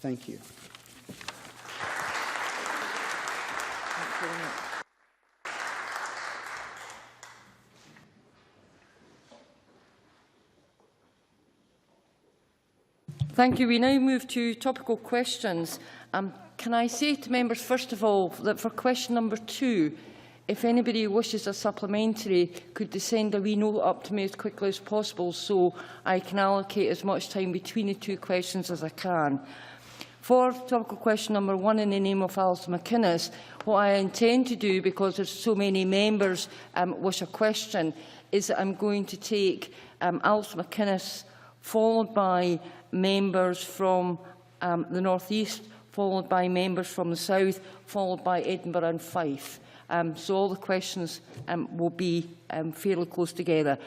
Thank you. Thank you. We now move to topical questions. Can I say to members, first of all, that for question number 2, if anybody wishes a supplementary, could they send a wee note up to me as quickly as possible so I can allocate as much time between the 2 questions as I can. For topical question number 1, in the name of Alice McInnes, what I intend to do, because there are so many members wish a question, is that I'm going to take Alice McInnes, followed by members from the North East, followed by members from the South, followed by Edinburgh and Fife. So all the questions will be fairly close together.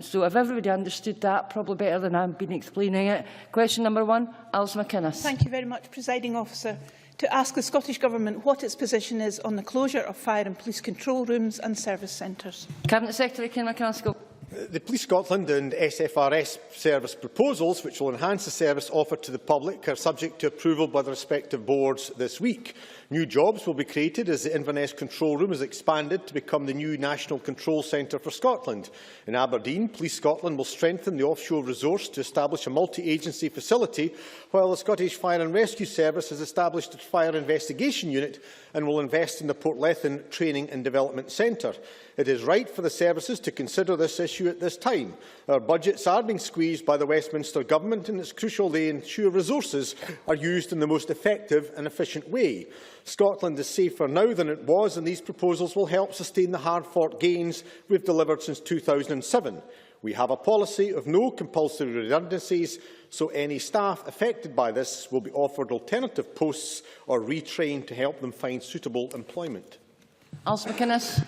So if everybody understood that probably better than I've been explaining it. Question number 1, Alice McInnes. Thank you very much, Presiding Officer. To ask the Scottish Government what its position is on the closure of fire and police control rooms and service centres. Cabinet Secretary Ken McCaskill. The Police Scotland and SFRS service proposals, which will enhance the service offered to the public, are subject to approval by the respective boards this week. New jobs will be created as the Inverness Control Room is expanded to become the new National Control Centre for Scotland. In Aberdeen, Police Scotland will strengthen the offshore resource to establish a multi-agency facility, while the Scottish Fire and Rescue Service has established a fire investigation unit and will invest in the Portlethen Training and Development Centre. It is right for the services to consider this issue at this time. Our budgets are being squeezed by the Westminster Government, and it is crucial they ensure resources are used in the most effective and efficient way. Scotland is safer now than it was, and these proposals will help sustain the hard-fought gains we have delivered since 2007. We have a policy of no compulsory redundancies, so any staff affected by this will be offered alternative posts or retrained to help them find suitable employment. Alice McInnes.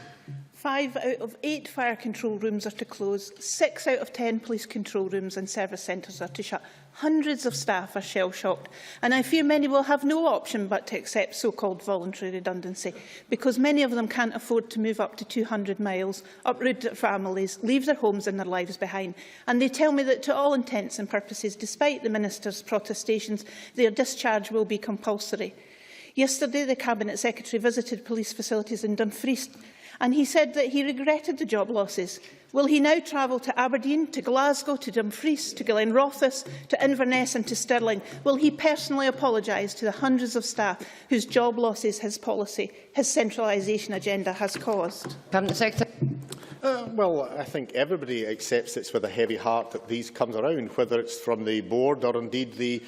5 out of 8 fire control rooms are to close, 6 out of 10 police control rooms and service centres are to shut. Hundreds of staff are shell-shocked, and I fear many will have no option but to accept so-called voluntary redundancy, because many of them can't afford to move up to 200 miles, uproot their families, leave their homes and their lives behind. And they tell me that to all intents and purposes, despite the Minister's protestations, their discharge will be compulsory. Yesterday, the Cabinet Secretary visited police facilities in Dumfries, and he said that he regretted the job losses. Will he now travel to Aberdeen, to Glasgow, to Dumfries, to Glenrothes, to Inverness and to Stirling? Will he personally apologise to the hundreds of staff whose job losses his policy, his centralisation agenda has caused? Cabinet Secretary. Well, I think everybody accepts it's with a heavy heart that these come around, whether it's from the board or indeed the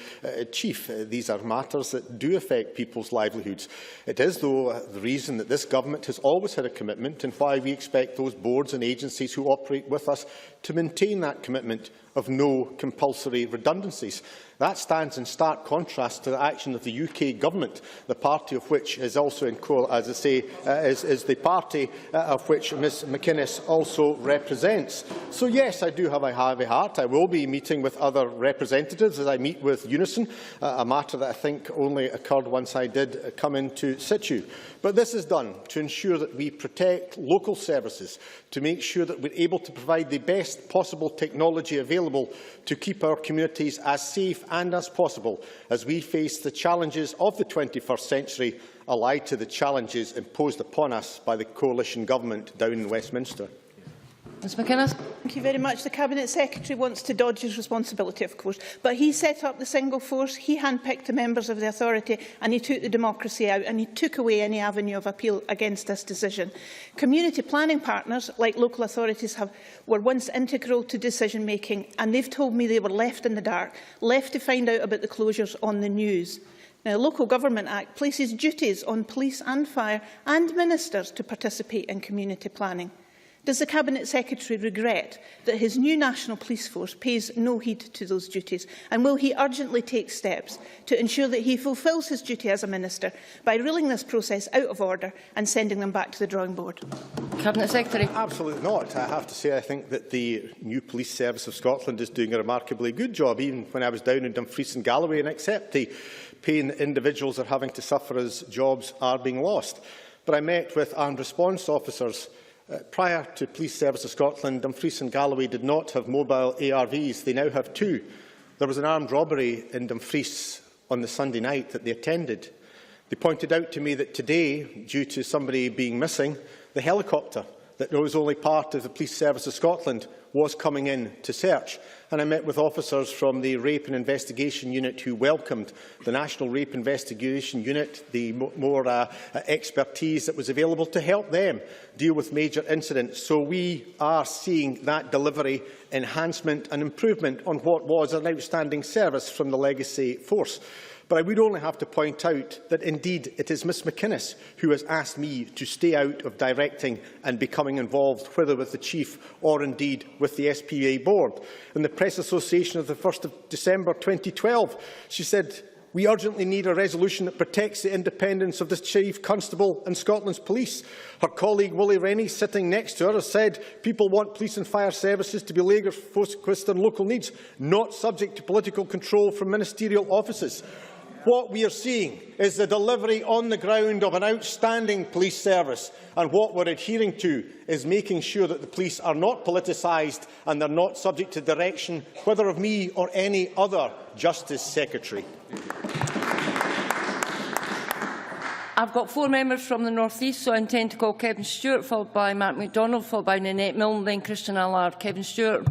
chief. These are matters that do affect people's livelihoods. It is, though, the reason that this government has always had a commitment, and why we expect those boards and agencies who operate with us to maintain that commitment of no compulsory redundancies. That stands in stark contrast to the action of the UK government, the party of which is also, as I say, is the party of which Ms McInnes also represents. So yes, I do have a heavy heart. I will be meeting with other representatives as I meet with Unison, a matter that I think only occurred once I did come into situ. But this is done to ensure that we protect local services, to make sure that we are able to provide the best possible technology available to keep our communities as safe and as possible as we face the challenges of the 21st century, allied to the challenges imposed upon us by the coalition government down in Westminster. Ms McInnes. Thank you very much. The Cabinet Secretary wants to dodge his responsibility, of course, but he set up the single force, he handpicked the members of the authority, and he took the democracy out, and he took away any avenue of appeal against this decision. Community planning partners, like local authorities, were once integral to decision-making, and they've told me they were left in the dark, left to find out about the closures on the news. Now, the Local Government Act places duties on police and fire and ministers to participate in community planning. Does the Cabinet Secretary regret that his new National Police Force pays no heed to those duties? And will he urgently take steps to ensure that he fulfils his duty as a Minister by ruling this process out of order and sending them back to the drawing board? Cabinet Secretary. Absolutely not. I have to say I think that the new Police Service of Scotland is doing a remarkably good job, even when I was down in Dumfries and Galloway, and accept the pain that individuals are having to suffer as jobs are being lost. But I met with armed response officers. Prior to Police Service of Scotland, Dumfries and Galloway did not have mobile ARVs. They now have 2. There was an armed robbery in Dumfries on the Sunday night that they attended. They pointed out to me that today, due to somebody being missing, the helicopter that was only part of the Police Service of Scotland was coming in to search. And I met with officers from the Rape and Investigation Unit who welcomed the National Rape Investigation Unit, the more expertise that was available to help them deal with major incidents. So we are seeing that delivery, enhancement and improvement on what was an outstanding service from the legacy force. But I would only have to point out that indeed it is Ms McInnes who has asked me to stay out of directing and becoming involved, whether with the Chief or indeed with the SPA board. In the Press Association of the 1st of December 2012, she said, "We urgently need a resolution that protects the independence of the Chief Constable and Scotland's police." Her colleague Willie Rennie, sitting next to her, has said people want police and fire services to be laser-focused on local needs, not subject to political control from ministerial offices. What we are seeing is the delivery on the ground of an outstanding police service, and what we are adhering to is making sure that the police are not politicised and they are not subject to direction, whether of me or any other Justice Secretary. I've got 4 members from the North East, so I intend to call Kevin Stewart, followed by Mark MacDonald, followed by Nanette Milne, then Christian Allard. Kevin Stewart.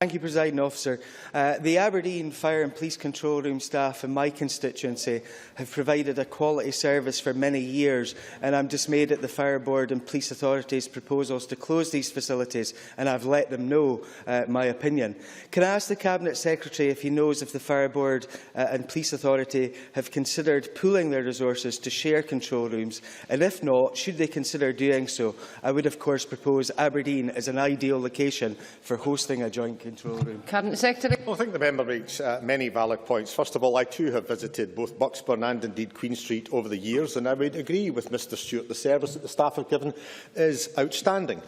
Thank you, Presiding Officer. The Aberdeen Fire and Police Control Room staff in my constituency have provided a quality service for many years, and I'm dismayed at the Fire Board and Police Authority's proposals to close these facilities, and I've let them know my opinion. Can I ask the Cabinet Secretary if he knows if the Fire Board and Police Authority have considered pooling their resources to share control rooms, and if not, should they consider doing so? I would, of course, propose Aberdeen as an ideal location for hosting a joint control room. Cabinet Secretary. Well, I think the member makes many valid points. First of all, I too have visited both Bucksburn and indeed Queen Street over the years, and I would agree with Mr Stewart. The service that the staff have given is outstanding.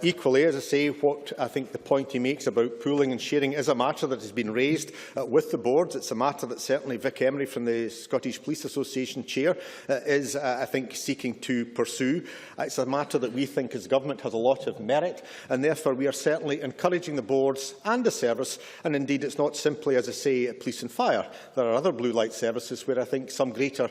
Equally, as I say, what I think the point he makes about pooling and sharing is a matter that has been raised with the boards. It's a matter that certainly Vic Emery from the Scottish Police Association chair is, I think, seeking to pursue. It's a matter that we think as government has a lot of merit, and therefore we are certainly encouraging the boards and the service, and indeed it's not simply, as I say, police and fire. There are other blue light services where I think some greater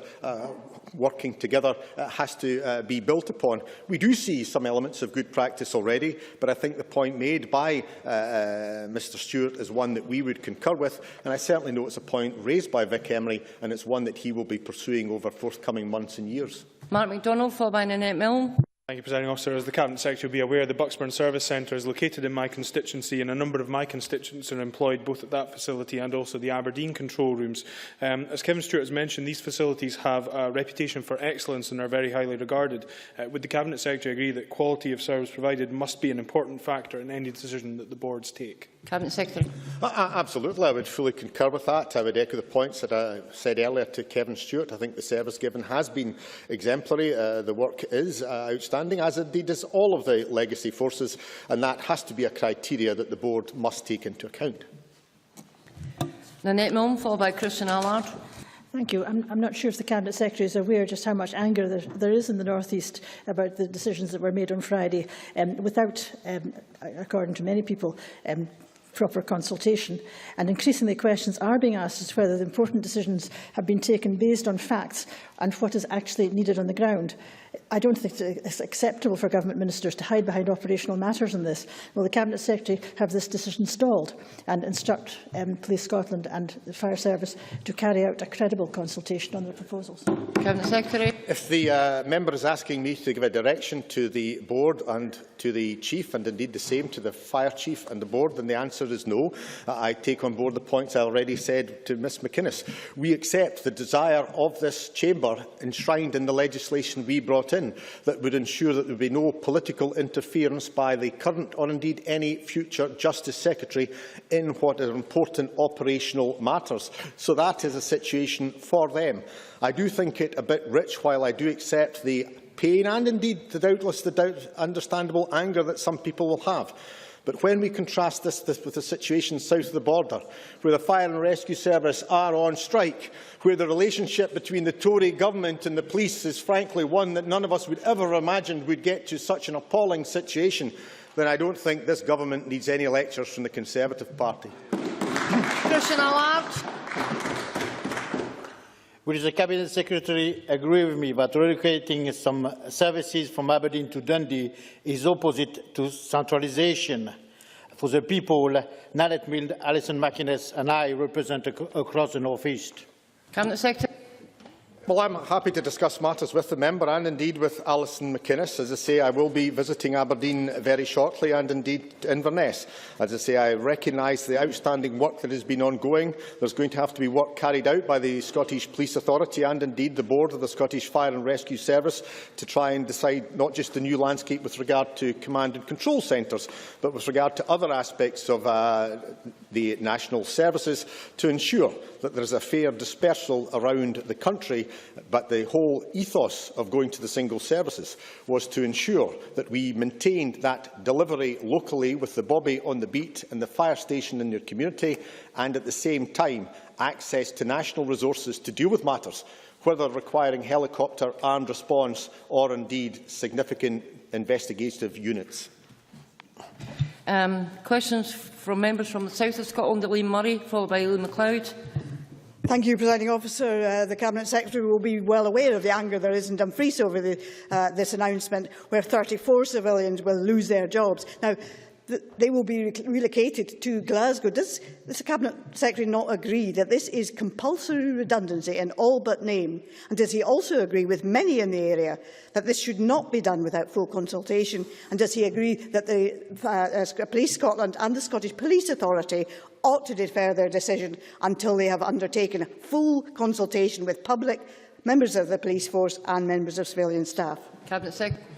working together has to be built upon. We do see some elements of good practice already, but I think the point made by Mr Stewart is one that we would concur with, and I certainly know it's a point raised by Vic Emery, and it's one that he will be pursuing over forthcoming months and years. Mark MacDonald, followed by Nanette Milne. Thank you, Presiding Officer. As the Cabinet Secretary will be aware, the Bucksburn Service Centre is located in my constituency, and a number of my constituents are employed both at that facility and also the Aberdeen control rooms. As Kevin Stewart has mentioned, these facilities have a reputation for excellence and are very highly regarded. Would the Cabinet Secretary agree that quality of service provided must be an important factor in any decision that the boards take? Cabinet Secretary. Absolutely, I would fully concur with that. I would echo the points that I said earlier to Kevin Stewart. I think the service given has been exemplary. The work is outstanding, as indeed is all of the legacy forces, and that has to be a criteria that the board must take into account. Nanette Milne, followed by Christian Allard. Thank you. I'm not sure if the Cabinet Secretary is aware just how much anger there is in the North East about the decisions that were made on Friday, without, according to many people, proper consultation, and increasingly questions are being asked as to whether the important decisions have been taken based on facts and what is actually needed on the ground. I don't think it's acceptable for government ministers to hide behind operational matters in this. Will the Cabinet Secretary have this decision stalled and instruct Police Scotland and the Fire Service to carry out a credible consultation on the proposals? Cabinet Secretary. If the member is asking me to give a direction to the board and to the chief, and indeed the same to the fire chief and the board, then the answer is no. I take on board the points I already said to Ms McInnes. We accept the desire of this chamber enshrined in the legislation we brought in that would ensure that there would be no political interference by the current or indeed any future Justice Secretary in what are important operational matters. So that is a situation for them. I do think it a bit rich, while I do accept the pain and indeed the understandable anger that some people will have. But when we contrast this with the situation south of the border, where the Fire and Rescue Service are on strike, where the relationship between the Tory government and the police is frankly one that none of us would ever have imagined would get to such an appalling situation, then I don't think this government needs any lectures from the Conservative Party. Christian Allard. Will the Cabinet Secretary agree with me that relocating some services from Aberdeen to Dundee is opposite to centralisation for the people Nanette Milne, Alison McInnes and I represent across the North East? Cabinet Secretary. Well, I'm happy to discuss matters with the member and indeed with Alison McInnes. As I say, I will be visiting Aberdeen very shortly and indeed Inverness. As I say, I recognise the outstanding work that has been ongoing. There's going to have to be work carried out by the Scottish Police Authority and indeed the Board of the Scottish Fire and Rescue Service to try and decide not just the new landscape with regard to command and control centres, but with regard to other aspects of the national services to ensure that there is a fair dispersal around the country. But the whole ethos of going to the single services was to ensure that we maintained that delivery locally with the bobby on the beat and the fire station in your community, and at the same time access to national resources to deal with matters, whether requiring helicopter, armed response or indeed significant investigative units. Questions from members from the south of Scotland, Liam Murray, followed by Aileen MacLeod. Thank you, Presiding Officer. The Cabinet Secretary will be well aware of the anger there is in Dumfries over this announcement, where 34 civilians will lose their jobs. Now, they will be relocated to Glasgow. Does the Cabinet Secretary not agree that this is compulsory redundancy in all but name? And does he also agree with many in the area that this should not be done without full consultation? And does he agree that the Police Scotland and the Scottish Police Authority ought to defer their decision until they have undertaken full consultation with public, members of the police force and members of civilian staff? Cabinet Secretary.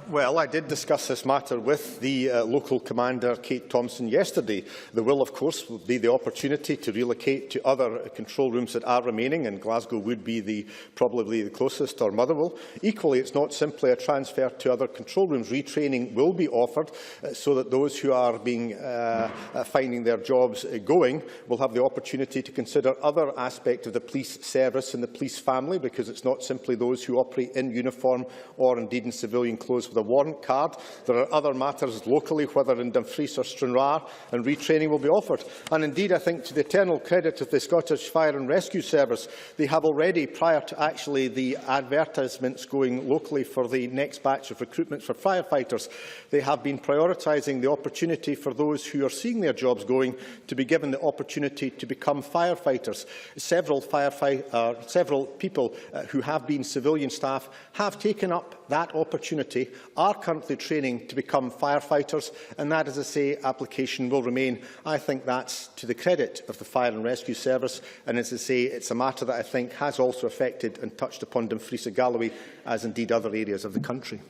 Well, I did discuss this matter with the local commander, Kate Thompson, yesterday. There will, of course, be the opportunity to relocate to other control rooms that are remaining, and Glasgow would be probably the closest, or Motherwell. Equally, it's not simply a transfer to other control rooms. Retraining will be offered so that those who are finding their jobs going will have the opportunity to consider other aspects of the police service and the police family, because it's not simply those who operate in uniform or indeed in civilian clothes with a warrant card. There are other matters locally, whether in Dumfries or Stranraer, and retraining will be offered. And indeed, I think to the eternal credit of the Scottish Fire and Rescue Service, they have already, prior to actually the advertisements going locally for the next batch of recruitment for firefighters, they have been prioritising the opportunity for those who are seeing their jobs going to be given the opportunity to become firefighters. Several people who have been civilian staff have taken up that opportunity, are currently training to become firefighters, and that, as I say, application will remain. I think that's to the credit of the Fire and Rescue Service, and as I say, it's a matter that I think has also affected and touched upon Dumfries and Galloway, as indeed other areas of the country.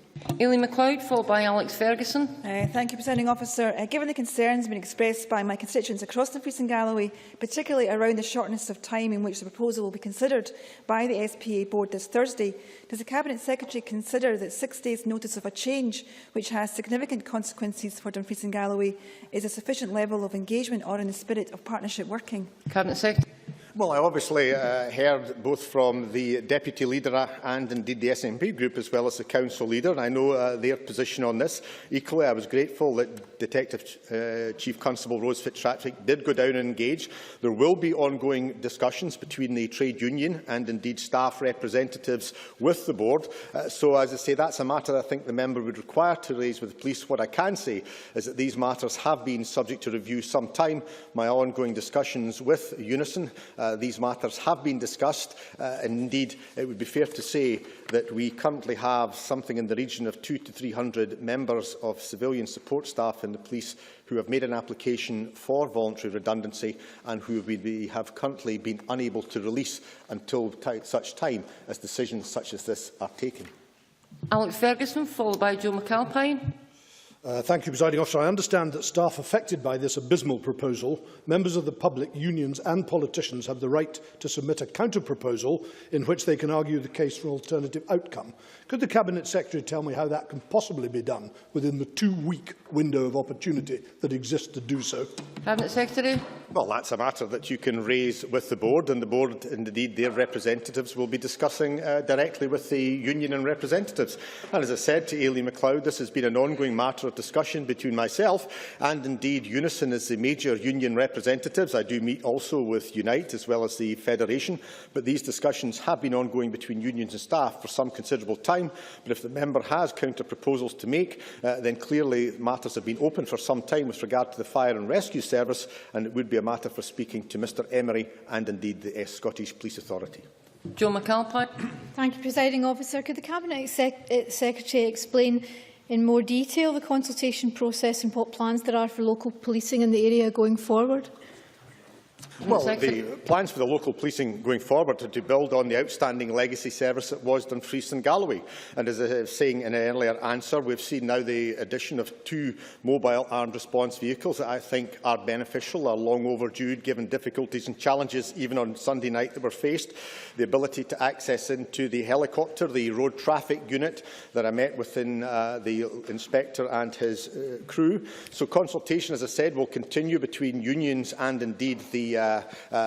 Aileen MacLeod, followed by Alex Ferguson. Thank you, Presiding Officer. Given the concerns being expressed by my constituents across Dumfries and Galloway, particularly around the shortness of time in which the proposal will be considered by the SPA Board this Thursday, does the Cabinet Secretary consider that 6 days' notice of a change which has significant consequences for Dumfries and Galloway is a sufficient level of engagement or in the spirit of partnership working? Cabinet Secretary. Well, I obviously heard both from the Deputy Leader and indeed the SNP group as well as the Council Leader, and I know their position on this. Equally, I was grateful that Detective Chief Constable Rose Fitzpatrick did go down and engage. There will be ongoing discussions between the trade union and indeed staff representatives with the board. So, as I say, that's a matter I think the member would require to raise with the police. What I can say is that these matters have been subject to review some time. My ongoing discussions with Unison, these matters have been discussed. Indeed, it would be fair to say that we currently have something in the region of 200 to 300 members of civilian support staff in the police who have made an application for voluntary redundancy and who we have currently been unable to release until such time as decisions such as this are taken. Alex Ferguson, followed by Joe McAlpine. Thank you, Presiding Officer. I understand that staff affected by this abysmal proposal, members of the public, unions and politicians have the right to submit a counter-proposal in which they can argue the case for an alternative outcome. Could the Cabinet Secretary tell me how that can possibly be done within the 2-week window of opportunity that exists to do so? Cabinet Secretary. Well, that's a matter that you can raise with the board, and the board, and indeed their representatives, will be discussing directly with the union and representatives. And as I said to Aileen MacLeod, this has been an ongoing matter of discussion between myself and indeed Unison as the major union representatives. I do meet also with Unite as well as the Federation, but these discussions have been ongoing between unions and staff for some considerable time. But if the member has counter-proposals to make, then clearly matters have been open for some time with regard to the Fire and Rescue Service, and it would be a matter for speaking to Mr Emery and indeed the Scottish Police Authority. Jo McAlpine. Thank you, Presiding Officer. Could the Cabinet Secretary explain in more detail the consultation process and what plans there are for local policing in the area going forward? Well, the plans for the local policing going forward are to build on the outstanding legacy service that was Dumfries and Galloway. And as I was saying in an earlier answer, we've seen now the addition of 2 mobile armed response vehicles that I think are beneficial, are long overdue, given difficulties and challenges even on Sunday night that were faced. The ability to access into the helicopter, the road traffic unit that I met within the inspector and his crew. So consultation, as I said, will continue between unions and indeed the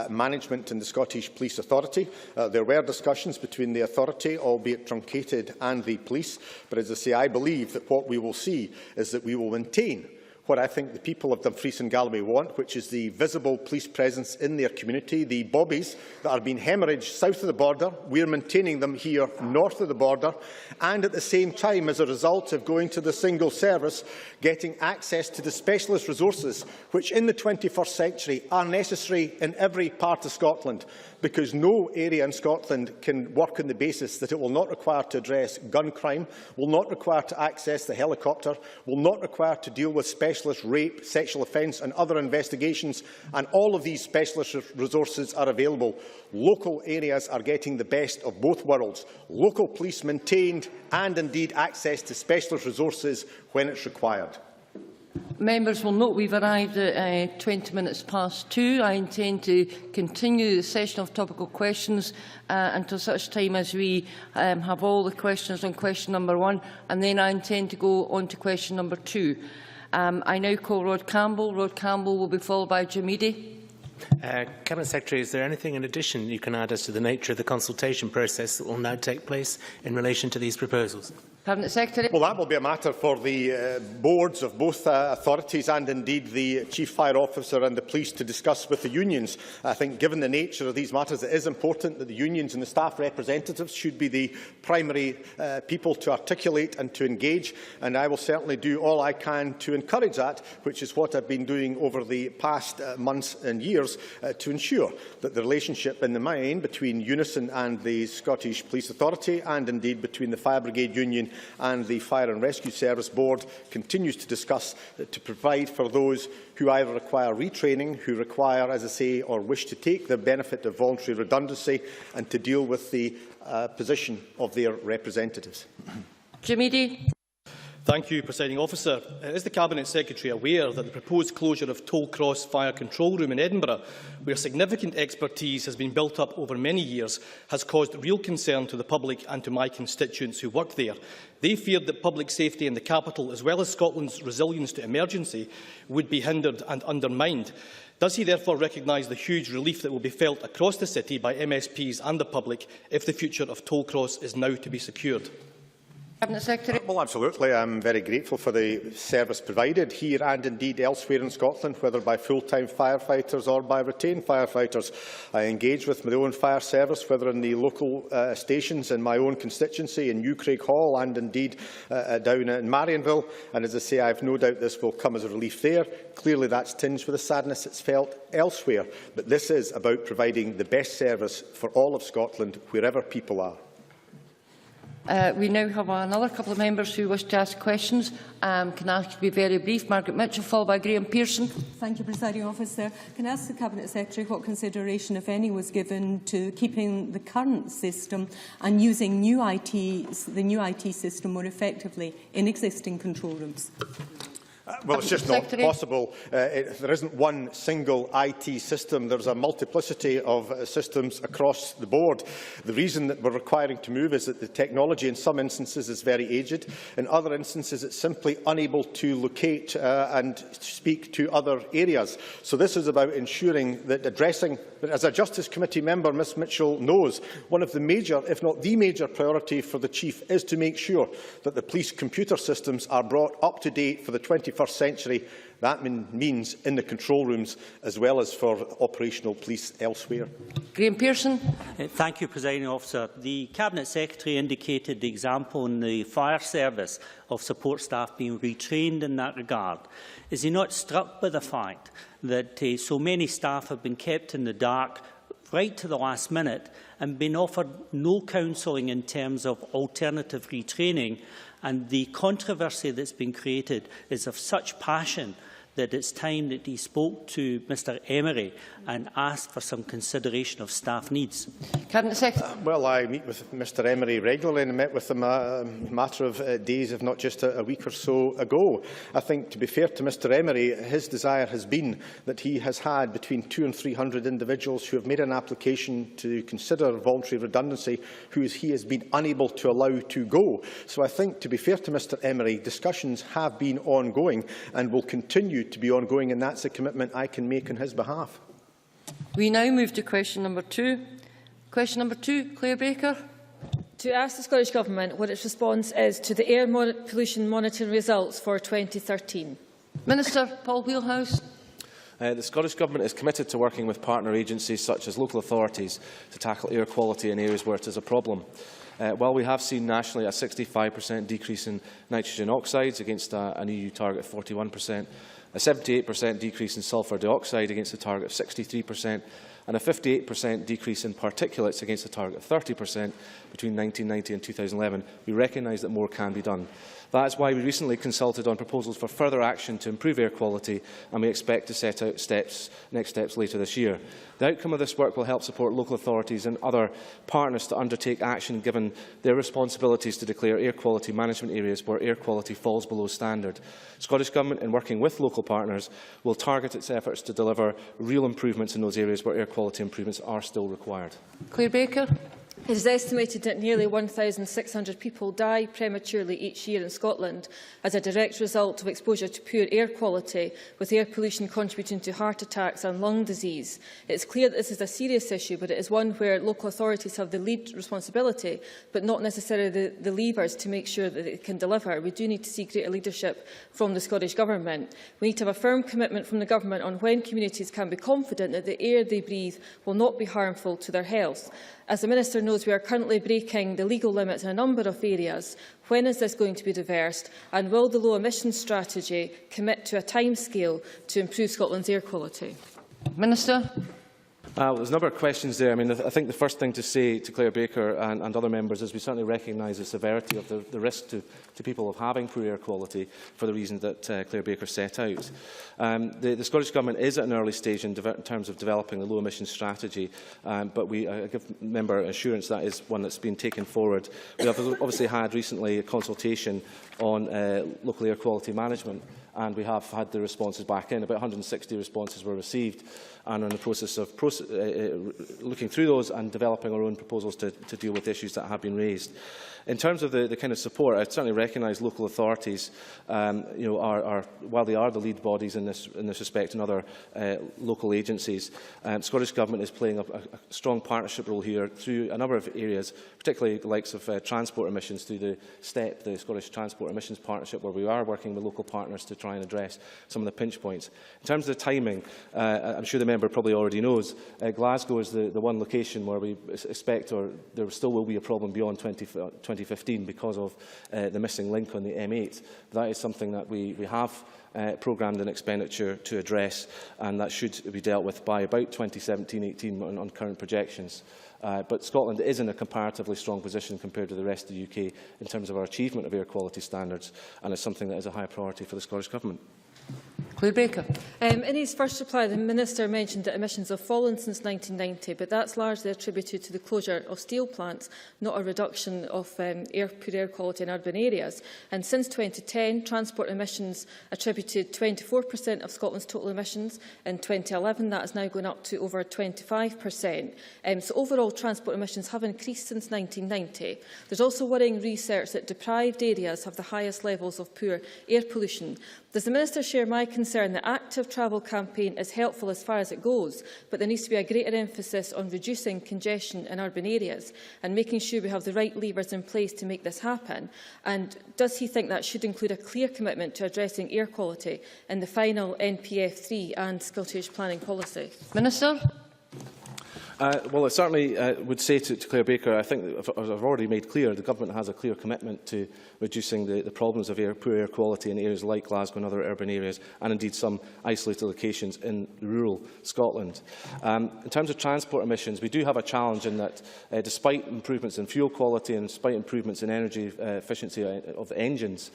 management and the Scottish Police Authority. There were discussions between the authority, albeit truncated, and the police. But as I say, I believe that what we will see is that we will maintain what I think the people of Dumfries and Galloway want, which is the visible police presence in their community. The bobbies that are being hemorrhaged south of the border, we are maintaining them here north of the border, and at the same time, as a result of going to the single service, getting access to the specialist resources which in the 21st century are necessary in every part of Scotland, because no area in Scotland can work on the basis that it will not require to address gun crime, will not require to access the helicopter, will not require to deal with specialist rape, sexual offence and other investigations, and all of these specialist resources are available. Local areas are getting the best of both worlds. Local police maintained and indeed access to specialist resources when it's required. Members will note we've arrived at 20 minutes past 2. I intend to continue the session of topical questions until such time as we have all the questions on question number 1, and then I intend to go on to question number 2. I now call Rod Campbell. Rod Campbell will be followed by Jim Eadie. Cabinet Secretary, is there anything in addition you can add as to the nature of the consultation process that will now take place in relation to these proposals? Cabinet Secretary. Well, that will be a matter for the boards of both authorities and indeed the Chief Fire Officer and the police to discuss with the unions. I think, given the nature of these matters, it is important that the unions and the staff representatives should be the primary people to articulate and to engage, and I will certainly do all I can to encourage that, which is what I've been doing over the past months and years, to ensure that the relationship in the main between Unison and the Scottish Police Authority, and indeed between the Fire Brigade Union and the Fire and Rescue Service Board, continues to discuss to provide for those who either require retraining, who require, as I say, or wish to take the benefit of voluntary redundancy, and to deal with the position of their representatives. Jim Eadie. Thank you, Presiding Officer. Is the Cabinet Secretary aware that the proposed closure of Toll-Cross Fire Control Room in Edinburgh, where significant expertise has been built up over many years, has caused real concern to the public and to my constituents who work there? They feared that public safety in the capital, as well as Scotland's resilience to emergency, would be hindered and undermined. Does he therefore recognise the huge relief that will be felt across the city by MSPs and the public if the future of Toll-Cross is now to be secured? Cabinet Secretary. Well, absolutely. I'm very grateful for the service provided here and indeed elsewhere in Scotland, whether by full-time firefighters or by retained firefighters. I engage with my own fire service, whether in the local stations in my own constituency, in New Craig Hall and indeed down in Marionville. And as I say, I have no doubt this will come as a relief there. Clearly that's tinged with the sadness it's felt elsewhere. But this is about providing the best service for all of Scotland, wherever people are. We now have another couple of members who wish to ask questions. Can I ask you to be very brief? Margaret Mitchell, followed by Graham Pearson. Thank you, Presiding Officer. Can I ask the Cabinet Secretary what consideration, if any, was given to keeping the current system and using the new IT system more effectively in existing control rooms? Well, it's just not possible. There isn't one single IT system. There's a multiplicity of systems across the board. The reason that we're requiring to move is that the technology in some instances is very aged. In other instances, it's simply unable to locate and speak to other areas. So this is about ensuring that addressing, as a Justice Committee member, Ms Mitchell knows, one of the major, if not the major priority for the Chief is to make sure that the police computer systems are brought up to date for the 21st century. That means in the control rooms as well as for operational police elsewhere. Graham Pearson. Thank you, Presiding Officer. The Cabinet Secretary indicated the example in the fire service of support staff being retrained in that regard. Is he not struck by the fact that so many staff have been kept in the dark right to the last minute and been offered no counselling in terms of alternative retraining, and the controversy that's been created is of such passion that it's time that he spoke to Mr Emery and asked for some consideration of staff needs? Cabinet Secretary. Well, I meet with Mr Emery regularly, and I met with him a matter of days, if not just a week or so ago. I think, to be fair to Mr Emery, his desire has been that he has had between 200 and 300 individuals who have made an application to consider voluntary redundancy, who he has been unable to allow to go. So I think, to be fair to Mr Emery, discussions have been ongoing and will continue to be ongoing, and that's a commitment I can make on his behalf. We now move to question number 2. Question number 2, Claire Baker. To ask the Scottish Government what its response is to the air pollution monitoring results for 2013. Minister Paul Wheelhouse. The Scottish Government is committed to working with partner agencies such as local authorities to tackle air quality in areas where it is a problem. While we have seen nationally a 65% decrease in nitrogen oxides against an EU target of 41%, a 78% decrease in sulphur dioxide against a target of 63%, and a 58% decrease in particulates against a target of 30% between 1990 and 2011, we recognise that more can be done. That is why we recently consulted on proposals for further action to improve air quality, and we expect to set out next steps later this year. The outcome of this work will help support local authorities and other partners to undertake action given their responsibilities to declare air quality management areas where air quality falls below standard. The Scottish Government, in working with local partners, will target its efforts to deliver real improvements in those areas where air quality improvements are still required. Claire Baker. It is estimated that nearly 1,600 people die prematurely each year in Scotland as a direct result of exposure to poor air quality, with air pollution contributing to heart attacks and lung disease. It is clear that this is a serious issue, but it is one where local authorities have the lead responsibility, but not necessarily the levers to make sure that it can deliver. We do need to see greater leadership from the Scottish Government. We need to have a firm commitment from the Government on when communities can be confident that the air they breathe will not be harmful to their health. As the Minister knows, we are currently breaking the legal limits in a number of areas. When is this going to be reversed? And will the low emissions strategy commit to a timescale to improve Scotland's air quality? Minister. There's a number of questions there. I mean, I think the first thing to say to Claire Baker and other members is we certainly recognise the severity of the risk to people of having poor air quality for the reasons that Claire Baker set out. The Scottish Government is at an early stage in terms of developing the low emissions strategy, but we give member assurance that is one that's been taken forward. We have obviously had recently a consultation on local air quality management, and we have had the responses back in. About 160 responses were received, and are in the process of looking through those and developing our own proposals to deal with issues that have been raised. In terms of the kind of support, I certainly recognise local authorities, while they are the lead bodies in this respect, and other local agencies. Scottish Government is playing a strong partnership role here through a number of areas, particularly the likes of transport emissions through the STEP, the Scottish Transport Emissions Partnership, where we are working with local partners to try and address some of the pinch points. In terms of the timing, I'm sure the member probably already knows, Glasgow is the one location where we expect, or there still will be a problem beyond 2015 because of the missing link on the M8. That is something that we have programmed an expenditure to address, and that should be dealt with by about 2017-18 on current projections. But Scotland is in a comparatively strong position compared to the rest of the UK in terms of our achievement of air quality standards, and it's something that is a high priority for the Scottish Government. Claire Baker. In his first reply, the Minister mentioned that emissions have fallen since 1990, but that's largely attributed to the closure of steel plants, not a reduction of poor air quality in urban areas. And since 2010, transport emissions attributed 24% of Scotland's total emissions. In 2011, that has now gone up to over 25%. So overall, transport emissions have increased since 1990. There's also worrying research that deprived areas have the highest levels of poor air pollution. Does the Minister share my concern that active travel campaign is helpful as far as it goes, but there needs to be a greater emphasis on reducing congestion in urban areas and making sure we have the right levers in place to make this happen? And does he think that should include a clear commitment to addressing air quality in the final NPF3 and Scottish planning policy? Minister. Well, I certainly would say to Claire Baker, I think, as I've already made clear, the Government has a clear commitment to reducing the problems of poor air quality in areas like Glasgow and other urban areas, and indeed some isolated locations in rural Scotland. In terms of transport emissions, we do have a challenge in that, despite improvements in fuel quality and despite improvements in energy efficiency of the engines,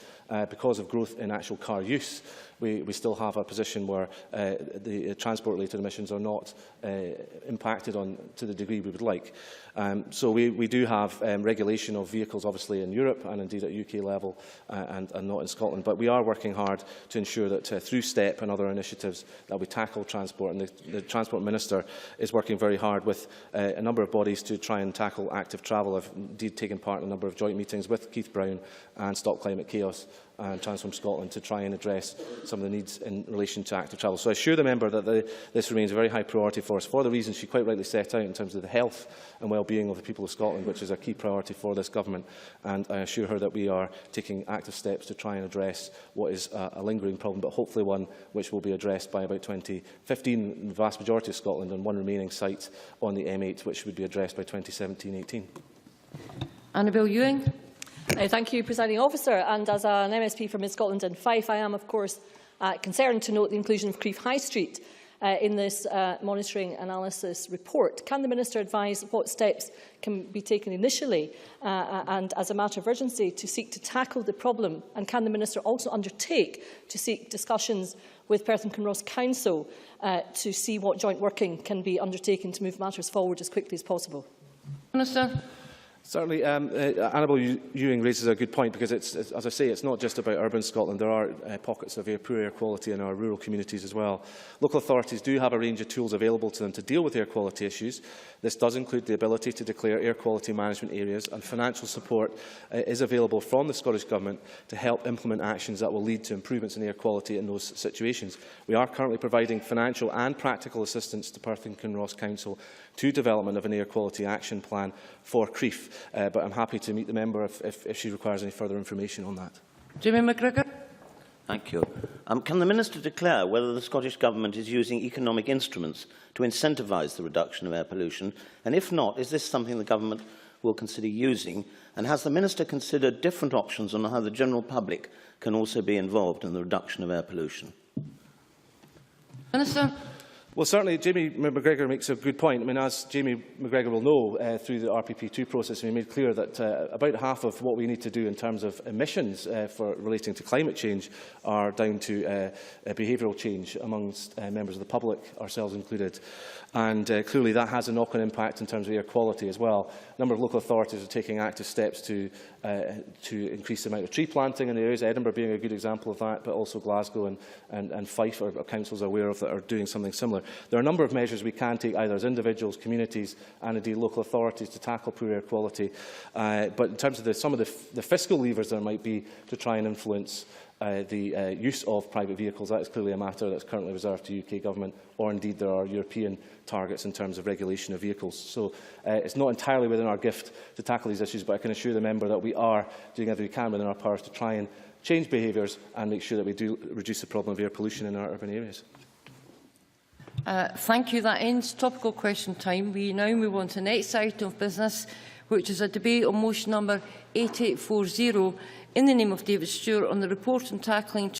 because of growth in actual car use, we still have a position where the transport-related emissions are not impacted on to the degree we would like. So we do have regulation of vehicles, obviously, in Europe and indeed at UK level and not in Scotland. But we are working hard to ensure that through STEP and other initiatives that we tackle transport. And the Transport Minister is working very hard with a number of bodies to try and tackle active travel. I've indeed taken part in a number of joint meetings with Keith Brown and Stop Climate Chaos and Transform Scotland to try and address some of the needs in relation to active travel. So I assure the member that this remains a very high priority for us, for the reasons she quite rightly set out in terms of the health and well-being of the people of Scotland, which is a key priority for this government. And I assure her that we are taking active steps to try and address what is a lingering problem, but hopefully one which will be addressed by about 2015 in the vast majority of Scotland, and one remaining site on the M8 which would be addressed by 2017-18. Annabel Ewing. Thank you, Presiding Officer. And as an MSP from Scotland and Fife, I am, of course, concerned to note the inclusion of Crieff High Street in this monitoring analysis report. Can the Minister advise what steps can be taken initially and as a matter of urgency to seek to tackle the problem? And can the Minister also undertake to seek discussions with Perth and Kinross Council to see what joint working can be undertaken to move matters forward as quickly as possible? Minister. Certainly, Annabel Ewing raises a good point, because, as I say, it's not just about urban Scotland. There are pockets of poor air quality in our rural communities as well. Local authorities do have a range of tools available to them to deal with air quality issues. This does include the ability to declare air quality management areas, and financial support is available from the Scottish Government to help implement actions that will lead to improvements in air quality in those situations. We are currently providing financial and practical assistance to Perth and Kinross Council to development of an air quality action plan for Crieff, but I'm happy to meet the member if she requires any further information on that. Jimmy McGregor. Thank you. Can the Minister declare whether the Scottish Government is using economic instruments to incentivise the reduction of air pollution? And if not, is this something the Government will consider using? And has the Minister considered different options on how the general public can also be involved in the reduction of air pollution? Minister. Well, certainly, Jamie McGregor makes a good point. I mean, as Jamie McGregor will know, through the RPP2 process, we made clear that about half of what we need to do in terms of emissions for relating to climate change are down to behavioural change amongst members of the public, ourselves included. And clearly that has a knock-on impact in terms of air quality as well. A number of local authorities are taking active steps to increase the amount of tree planting in the areas, Edinburgh being a good example of that, but also Glasgow and Fife, our councils are aware of that, are doing something similar. There are a number of measures we can take, either as individuals, communities and indeed local authorities, to tackle poor air quality. But in terms of some of the fiscal levers there might be to try and influence the use of private vehicles, that is clearly a matter that's currently reserved to UK Government, or indeed there are European targets in terms of regulation of vehicles. So it's not entirely within our gift to tackle these issues, but I can assure the member that we are doing everything we can within our powers to try and change behaviours and make sure that we do reduce the problem of air pollution in our urban areas. Thank you. That ends topical question time. We now move on to the next item of business, which is a debate on motion number 8840 in the name of David Stewart on the report on tackling